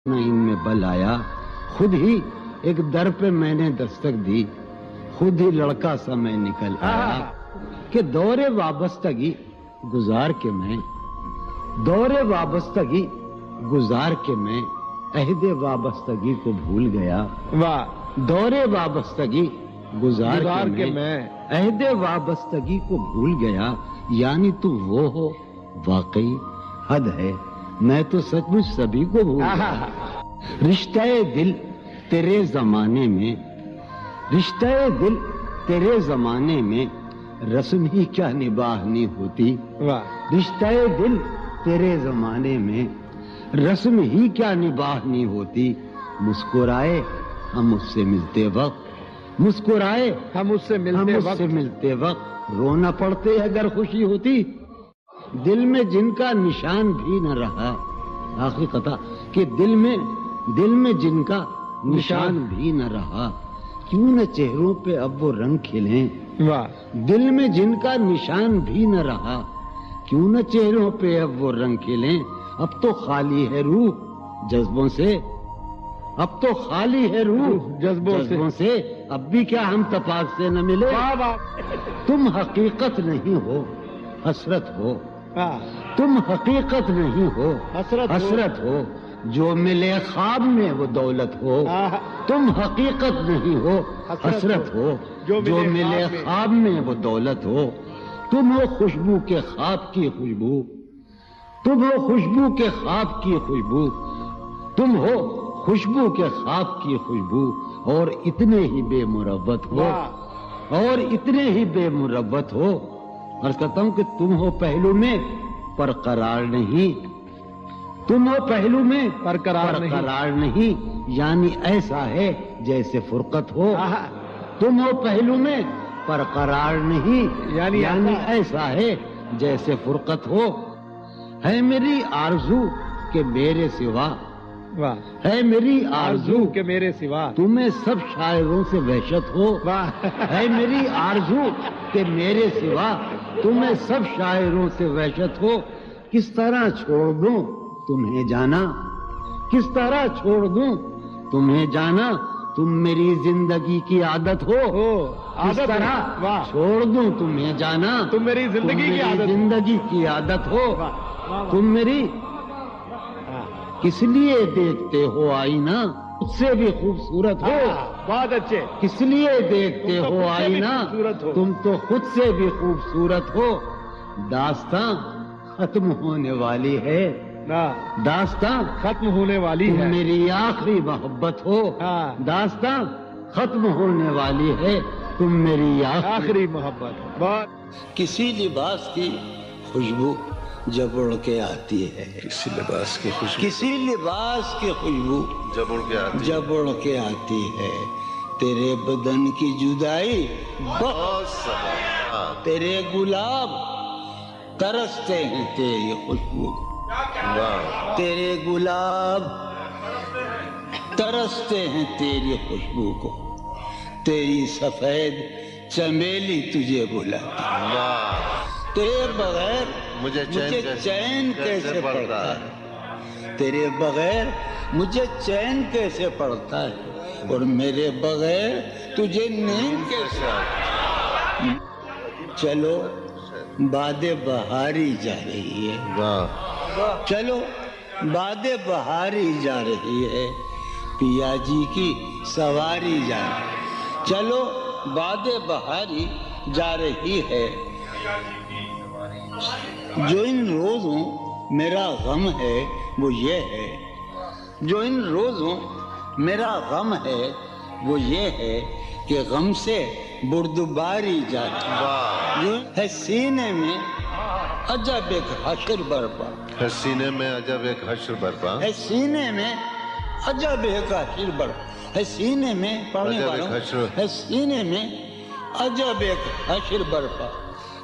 ان میں بل آیا، خود ہی ایک در پہ میں نے دستک دی، خود ہی لڑکا سا میں نکل آیا کہ دور وابستگی گزار کے میں، دور وابستگی گزار کے میں عہد وابستگی کو بھول گیا۔ دور وابستگی گزار کے میں عہد وابستگی کو بھول گیا، یعنی تو وہ ہو واقعی حد ہے، میں تو سچ مچ سبھی کو بھول گیا۔ رشتہ دل تیرے زمانے میں، رشتہ دل تیرے زمانے میں رسم ہی کیا نباہنی ہوتی، رشتہ دل تیرے زمانے میں رسم ہی کیا نباہنی ہوتی۔ مسکرائے ہم اس سے ملتے وقت، مسکرائے ہم اس سے ملتے وقت رونا پڑتے اگر خوشی ہوتی۔ دل میں جن کا نشان بھی نہ رہا، آخری قطع، کہ دل میں جن کا نشان بھی نہ رہا، کیوں نہ چہروں پہ اب وہ رنگ کھلیں۔ دل میں جن کا نشان بھی نہ رہا، کیوں نہ چہروں پہ اب وہ رنگ کھلیں۔ اب تو خالی ہے روح جذبوں سے، اب تو خالی ہے روح جذبوں سے، اب بھی کیا ہم تپاس سے نہ ملے۔ تم حقیقت نہیں ہو حسرت ہو، تم حقیقت نہیں ہو حسرت ہو، جو ملے خواب میں وہ دولت ہو۔ تم حقیقت نہیں ہو حسرت ہو، جو ملے خواب میں وہ دولت ہو۔ تم ہو خوشبو کے خواب کی خوشبو، تم ہو خوشبو کے خواب کی خوشبو، تم ہو خوشبو کے خواب کی خوشبو، اور اتنے ہی بے مروت ہو، اور اتنے ہی بے مروت ہو۔ عرض کرتا ہوں کہ تم ہو پہلو میں پر قرار نہیں، تم ہو پہلو میں پر قرار نہیں، یعنی ایسا ہے جیسے فرقت ہو۔ تم ہو پہلو میں پر قرار نہیں، یعنی ایسا ہے جیسے فرقت ہو۔ ہے میری آرزو کہ میرے سوا، ہے میری آرزو کہ میرے سوا تمہیں سب شاعروں سے وحشت ہو۔ ہے میری آرزو کہ میرے سوا تمہیں سب شاعروں سے وحشت ہو۔ کس طرح چھوڑ دوں تمہیں جانا، کس طرح چھوڑ دوں تمہیں جانا، تم میری زندگی کی عادت ہو۔ کس طرح چھوڑ دوں تمہیں جانا، تم میری زندگی کی عادت ہو۔ تم میری کس لیے دیکھتے ہو آئینہ خود سے بھی خوبصورت ہو۔ بہت اچھے۔ کس لیے دیکھتے ہو آئینہ تم تو خود سے بھی خوبصورت ہو۔ داستاں ختم ہونے والی ہے، داستاں ختم ہونے والی ہے، تم میری آخری محبت ہو۔ داستاں ختم ہونے والی ہے، تم میری آخری محبت۔ کسی لباس کی خوشبو جب اڑ کے آتی ہے، کسی لباس کی خوشبو، کسی لباس کی خوشبو جب اڑ کے آتی ہے، تیرے بدن کی جدائی بہت، تیرے گلاب ترستے ہیں تیری خوشبو، تیرے گلاب ترستے ہیں تیری خوشبو کو، تیری سفید چمیلی تجھے بلاتی، تیرے بغیر مجھے چین کیسے پڑتا ہے، تیرے بغیر مجھے چین کیسے پڑتا ہے، اور میرے بغیر تجھے نیند کیسے آتی ہے۔ چلو باد بہاری جا رہی ہے، چلو باد بہاری جا رہی ہے، پیا جی کی سواری جا رہی ہے، چلو باد بہاری جا رہی ہے۔ جو ان روزوں میرا غم ہے وہ یہ ہے، جو ان روزوں میرا غم ہے وہ یہ ہے کہ غم سے بردباری جاتی جو ہے سینے میں عجب ایک حشر برپا، ہے سینے میں عجب ایک حشر برپا، ہے سینے میں عجب ایک حشر برپا، ہے سینے میں پڑھنے والوں ہے سینے میں عجب ایک حشر برپا،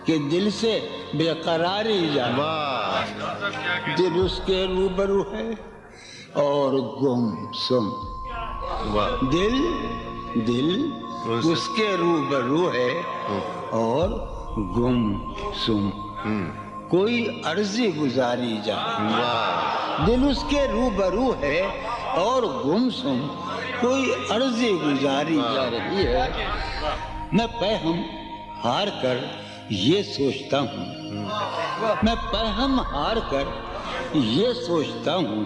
کہ دل سے بے قراری جائے، دل اس کے روبرو ہے اور گم سم، دل اس کے روبرو ہے اور گم سم، کوئی عرضی گزاری جائے، دل اس کے روبرو ہے اور گمسم کوئی عرض گزاری جا رہی ہے. میں پہم ہار کر یہ سوچتا ہوں، میں پہم ہار کر یہ سوچتا ہوں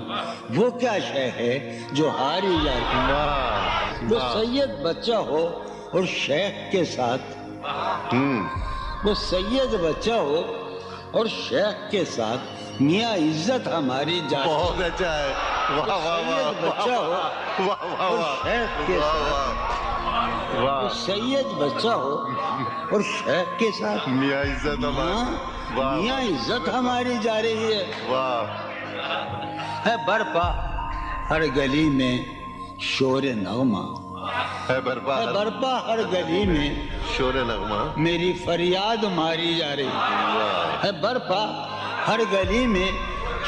وہ کیا شے ہے جو ہاری جاتی ہے. وہ سید بچہ ہو اور شیخ کے ساتھ، وہ سید بچہ ہو اور شیخ کے ساتھ میاں عزت ہماری جاتی. بہت اچھا ہے. واہ واہ واہ سید بچہ ہو واہ واہ اور واہ شیخ کے ساتھ، وہ واہ. سید بچہ ہو اور شیخ کے ساتھ میاں عزت ہماری. واہ میاں عزت ہماری جا رہی ہے. واہ. ہے برپا ہر گلی میں شور نغمہ، ہے برپا ہے برپا ہر گلی میں شور نغمہ. میری فریاد ماری جا رہی واہ. ہے. برپا ہر گلی میں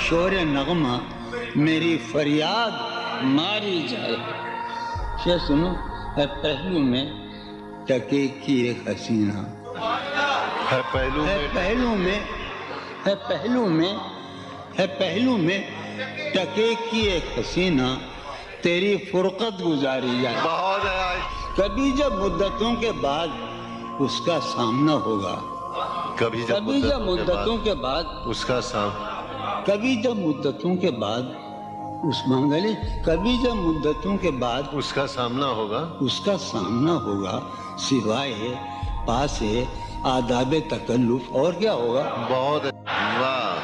شور نغمہ میری فریاد ماری جائے. شے سنو. ہے پہلو میں ٹکے کی ایک حسینہ، ہے پہلو ہے میں پہلو میں، ہے پہلو میں، ہے پہلو میں ٹکے کی ایک حسینہ تیری فرقت گزاری جائے. بہت ہے. کبھی جب مدتوں کے بعد اس کا سامنا ہوگا، کبھی جب کبھی جب مدتوں کے بعد، اس کا سام کبھی جب مدتوں کے بعد اس منگلی، کبھی جب مدتوں کے بعد اس کا سامنا ہوگا، اس کا سامنا ہوگا سوائے پاس آداب تکلف اور کیا ہوگا. بہت ہے. واہ.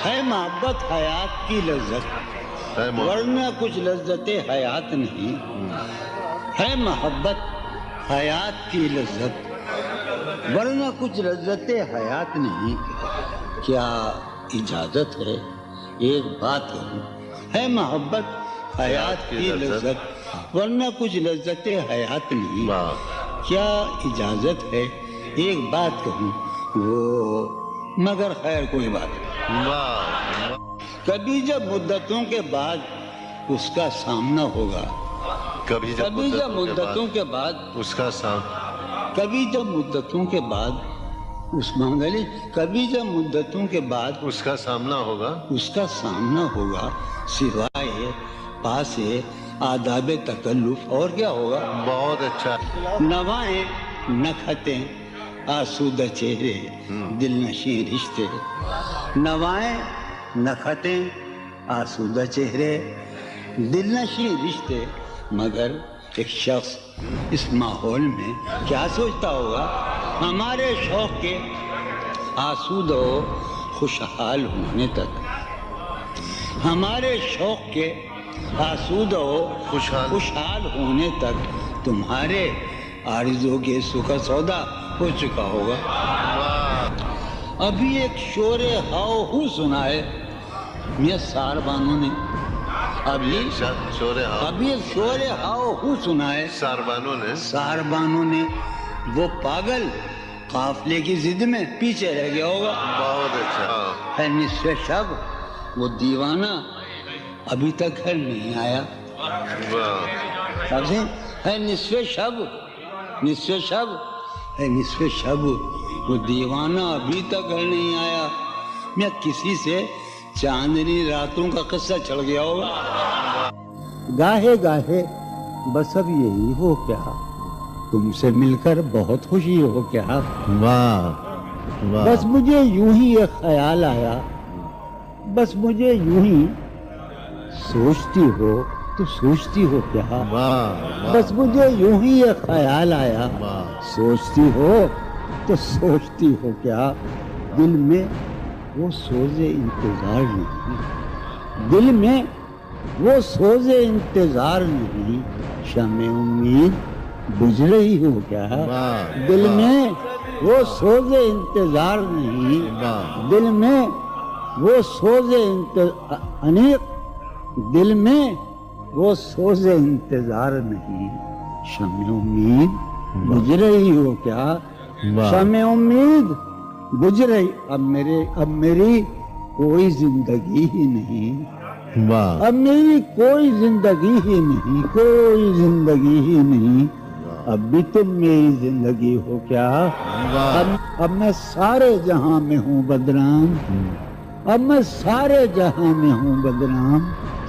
ہے محبت حیات کی لذت ہے ورنہ کچھ لذت حیات نہیں. ہے محبت حیات کی لذت ورنہ کچھ لذت حیات نہیں. کیا اجازت ہے ایک بات کہوں؟ ہے محبت حیات کی لذت ورنہ کچھ لذت حیات نہیں. واہ. کیا اجازت ہے ایک بات کہوں؟ وہ مگر خیر کوئی بات نہیں. واہ. کبھی جب مدتوں کے بعد اس کا سامنا ہوگا، کبھی کبھی جب مدتوں کے بعد، اس کا سام کبھی جب مدتوں کے بعد اس منگلی، کبھی جب مدتوں کے بعد اس کا سامنا ہوگا، اس کا سامنا ہوگا سوائے پاس آداب تکلف اور کیا ہوگا. بہت اچھا. نوائیں نکھتیں آسودہ چہرے دل نشیں رشتے. نوائیں نکھتیں آسودہ چہرے دل نشیں رشتے. مگر ایک شخص اس ماحول میں کیا سوچتا ہوگا؟ ہمارے شوق کے آسودہ و خوشحال ہونے تک، ہمارے شوق کے آسودہ و خوشحال ہونے تک تمہارے آرزو کے سکھ سودا ہو چکا ہوگا. ابھی ایک شور ہاؤ ہو سنا ہے میاں سار بانو نے. ابھی ایک شور ہاؤ ہو سنا ہے سار بانو نے. وہ پاگل قافلے کی ضد میں پیچھے رہ گیا ہوگا. بہت اچھا. ہے نصف شب وہ دیوانہ ابھی تک گھر نہیں آیا. ہے نصف شب، نصف شب، ہے نصف شب وہ دیوانہ ابھی تک گھر نہیں آیا. میں کسی سے چاندنی راتوں کا قصہ چڑھ گیا ہوگا. گاہے گاہے بس اب یہی ہو کیا، تم سے مل کر بہت خوشی ہو کیا. واہ واہ. بس مجھے یوں ہی ایک خیال آیا، بس مجھے یوں ہی سوچتی ہو تو سوچتی ہو کیا. بس مجھے یوں ہی ایک خیال آیا، سوچتی ہو تو سوچتی ہو کیا. دل میں وہ سوز انتظار نہیں، دل میں وہ سوز انتظار نہیں. شمع امید بجھ رہی ہو کیا. دل میں وہ سوز انتظار نہیں، دل میں وہ سوز انیق، دل میں وہ سوز انتظار نہیں. شمع امید بجھ رہی ہو کیا. شمع امید بجھ رہی. اب میری کوئی زندگی ہی نہیں، اب میری کوئی زندگی ہی نہیں، کوئی زندگی ہی نہیں. اب بھی تم میری زندگی ہو کیا. اب میں سارے جہاں میں ہوں بدنام، اب میں سارے جہاں میں ہوں بدنام،